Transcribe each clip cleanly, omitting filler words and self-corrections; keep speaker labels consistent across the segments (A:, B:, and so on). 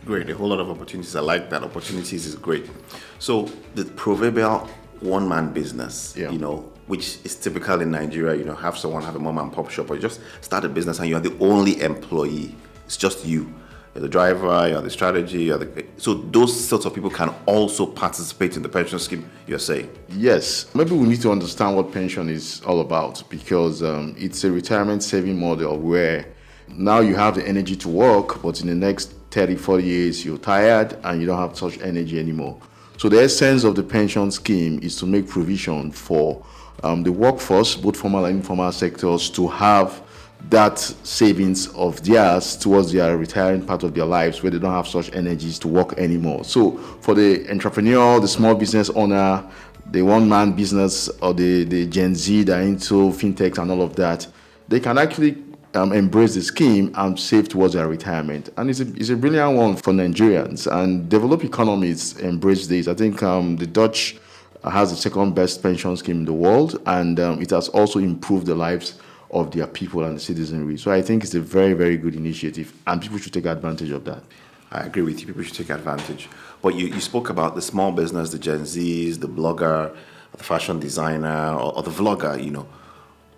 A: Great, a whole lot of opportunities. I like that. Opportunities is great. So the proverbial one-man business,
B: Yeah.
A: which is typical in Nigeria, have someone have a mom and pop shop, or you just start a business and you're the only employee. It's just you. You're the driver, you're the strategy, so those sorts of people can also participate in the pension scheme, you're saying?
B: Yes, maybe we need to understand what pension is all about, because it's a retirement saving model where now you have the energy to work, but in the next 30, 40 years, you're tired and you don't have such energy anymore. So the essence of the pension scheme is to make provision for the workforce, both formal and informal sectors, to have that savings of theirs towards their retiring part of their lives where they don't have such energies to work anymore. So for the entrepreneur, the small business owner, the one-man business, or the Gen Z that are into fintechs and all of that, they can actually embrace the scheme and save towards their retirement. And it's a brilliant one for Nigerians. And developed economies embrace this. I think the Dutch has the second best pension scheme in the world, and it has also improved the lives of their people and the citizenry. So I think it's a very, very good initiative, and people should take advantage of that.
A: I agree with you. People should take advantage. But you spoke about the small business, the Gen Zs, the blogger, the fashion designer, or the vlogger,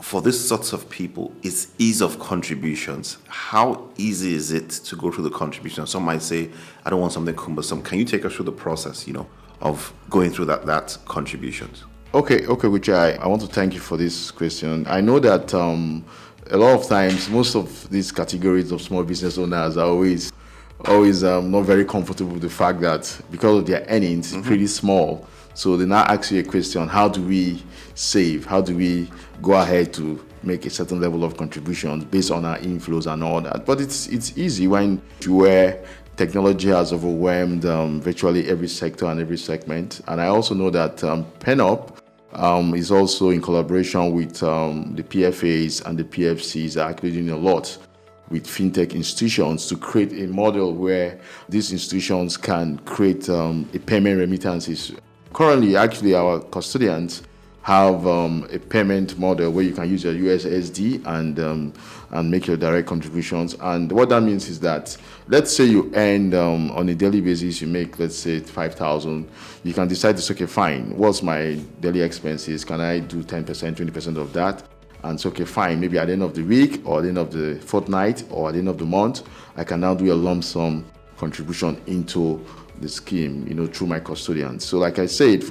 A: For these sorts of people, it's ease of contributions. How easy is it to go through the contributions? Some might say, I don't want something cumbersome. Can you take us through the process, of going through that contributions?
B: Okay, which I want to thank you for this question. I know that a lot of times, most of these categories of small business owners are always not very comfortable with the fact that because of their earnings, pretty small. So they now ask you a question: how do we save? How do we go ahead to make a certain level of contributions based on our inflows and all that? But it's easy where technology has overwhelmed virtually every sector and every segment. And I also know that PenOp is also in collaboration with the PFAs and the PFCs are actually doing a lot with fintech institutions to create a model where these institutions can create a payment remittances. Currently, actually, our custodians have a payment model where you can use your USSD and make your direct contributions. And what that means is that, let's say you earn on a daily basis, you make, let's say, 5,000. You can decide to say, okay, fine, what's my daily expenses? Can I do 10%, 20% of that? And so, okay, fine, maybe at the end of the week or at the end of the fortnight or at the end of the month, I can now do a lump sum contribution into the scheme, through my custodians. So like I said,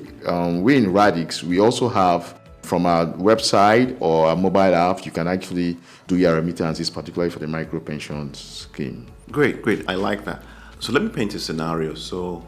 B: we in Radix, we also have from our website or our mobile app, you can actually do your remittances, particularly for the micro pension scheme.
A: Great. I like that. So let me paint a scenario. So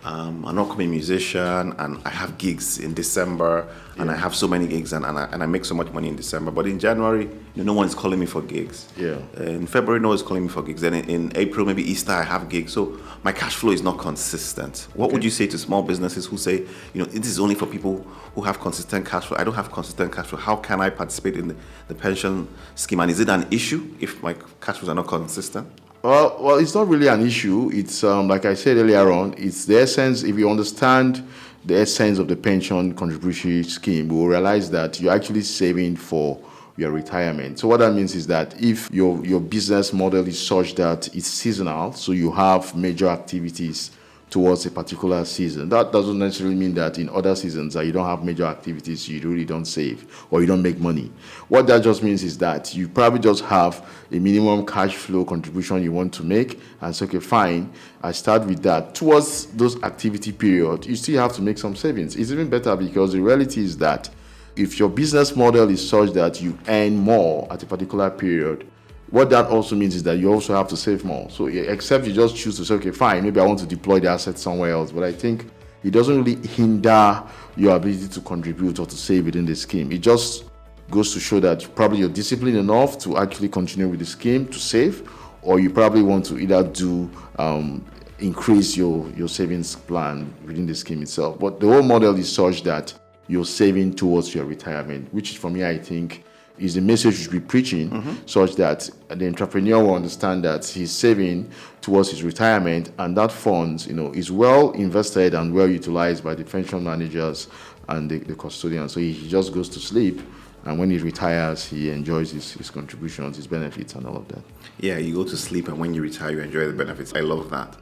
A: I'm an upcoming musician and I have gigs in December and I have so many gigs and I make so much money in December. But in January, no one is calling me for gigs.
B: Yeah.
A: In February, no one is calling me for gigs. Then in April, maybe Easter, I have gigs. So my cash flow is not consistent. What would you say to small businesses who say, this is only for people who have consistent cash flow? I don't have consistent cash flow. How can I participate in the pension scheme? And is it an issue if my cash flows are not consistent?
B: Well, it's not really an issue. It's like I said earlier on, it's the essence. If you understand the essence of the pension contributory scheme, we will realize that you're actually saving for your retirement. So what that means is that if your business model is such that it's seasonal, so you have major activities towards a particular season, that doesn't necessarily mean that in other seasons that you don't have major activities, you really don't save or you don't make money. What that just means is that you probably just have a minimum cash flow contribution you want to make, and so, okay, fine, I start with that. Towards those activity period, you still have to make some savings. It's even better because the reality is that if your business model is such that you earn more at a particular period, what that also means is that you also have to save more. So except you just choose to say, okay, fine, maybe I want to deploy the assets somewhere else. But I think it doesn't really hinder your ability to contribute or to save within the scheme. It just goes to show that probably you're disciplined enough to actually continue with the scheme to save, or you probably want to either do increase your savings plan within the scheme itself. But the whole model is such that you're saving towards your retirement, which for me, I think, is the message you should be preaching, such that the entrepreneur will understand that he's saving towards his retirement, and that funds, is well invested and well utilized by the pension managers and the custodians. So he just goes to sleep, and when he retires, he enjoys his contributions, his benefits, and all of that.
A: Yeah, you go to sleep, and when you retire, you enjoy the benefits. I love that.